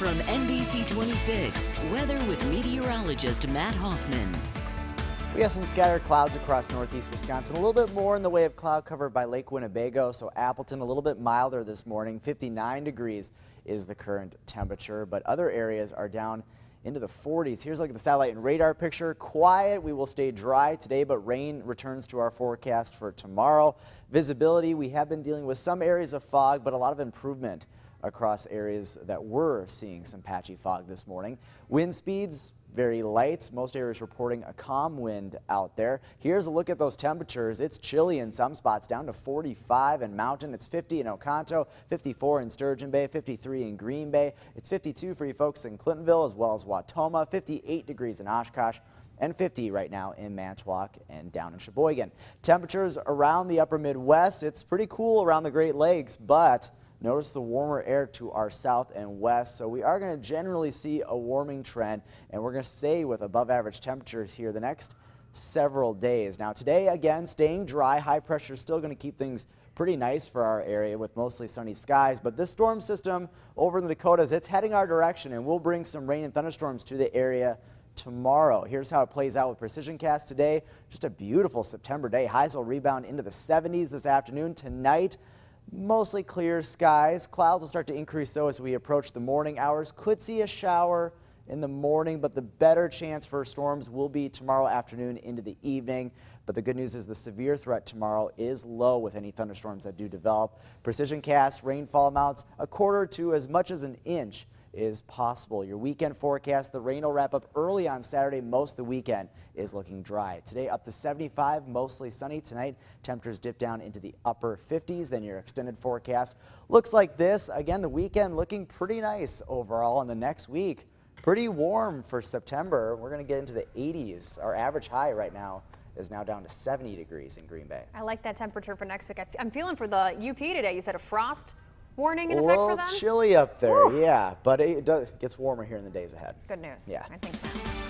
From NBC 26, weather with meteorologist Matt Hoffman. We have some scattered clouds across northeast Wisconsin, a little bit more in the way of cloud cover by Lake Winnebago, so Appleton a little bit milder this morning. 59 degrees is the current temperature, but other areas are down into the 40s. Here's a look at the satellite and radar picture. Quiet, we will stay dry today, but rain returns to our forecast for tomorrow. Visibility, we have been dealing with some areas of fog, but a lot of improvement across areas that were seeing some patchy fog this morning. Wind speeds, very light. Most areas reporting a calm wind out there. Here's a look at those temperatures. It's chilly in some spots, down to 45 in Mountain. It's 50 in Oconto, 54 in Sturgeon Bay, 53 in Green Bay. It's 52 for you folks in Clintonville as well as Wautoma, 58 degrees in Oshkosh, and 50 right now in Manitowoc and down in Sheboygan. Temperatures around the upper Midwest. It's pretty cool around the Great Lakes, but notice the warmer air to our south and west, so we are going to generally see a warming trend, and we're going to stay with above average temperatures here the next several days. Now today, again, staying dry. High pressure is still going to keep things pretty nice for our area with mostly sunny skies, but this storm system over in the Dakotas, it's heading our direction, and we'll bring some rain and thunderstorms to the area tomorrow. Here's how it plays out with Precision Cast today. Just a beautiful September day. Highs will rebound into the 70s this afternoon. Tonight, mostly clear skies. Clouds will start to increase though as we approach the morning hours. Could see a shower in the morning, but the better chance for storms will be tomorrow afternoon into the evening. But the good news is the severe threat tomorrow is low with any thunderstorms that do develop. Precision Cast rainfall amounts a quarter to as much as an inch is possible. Your weekend forecast, the rain will wrap up early on Saturday. Most of the weekend is looking dry. Today up to 75, mostly sunny. Tonight temperatures dip down into the upper 50s. Then your extended forecast looks like this. Again, the weekend looking pretty nice overall, and the next week pretty warm for September. We're going to get into the 80s. Our average high right now is now down to 70 degrees in Green Bay. I like that temperature for next week. I'm feeling for the UP today. You said a frost warning in A effect for little them? chilly up there, Oof. yeah, but it gets warmer here in the days ahead. Good news. Yeah. All right, thanks, Matt.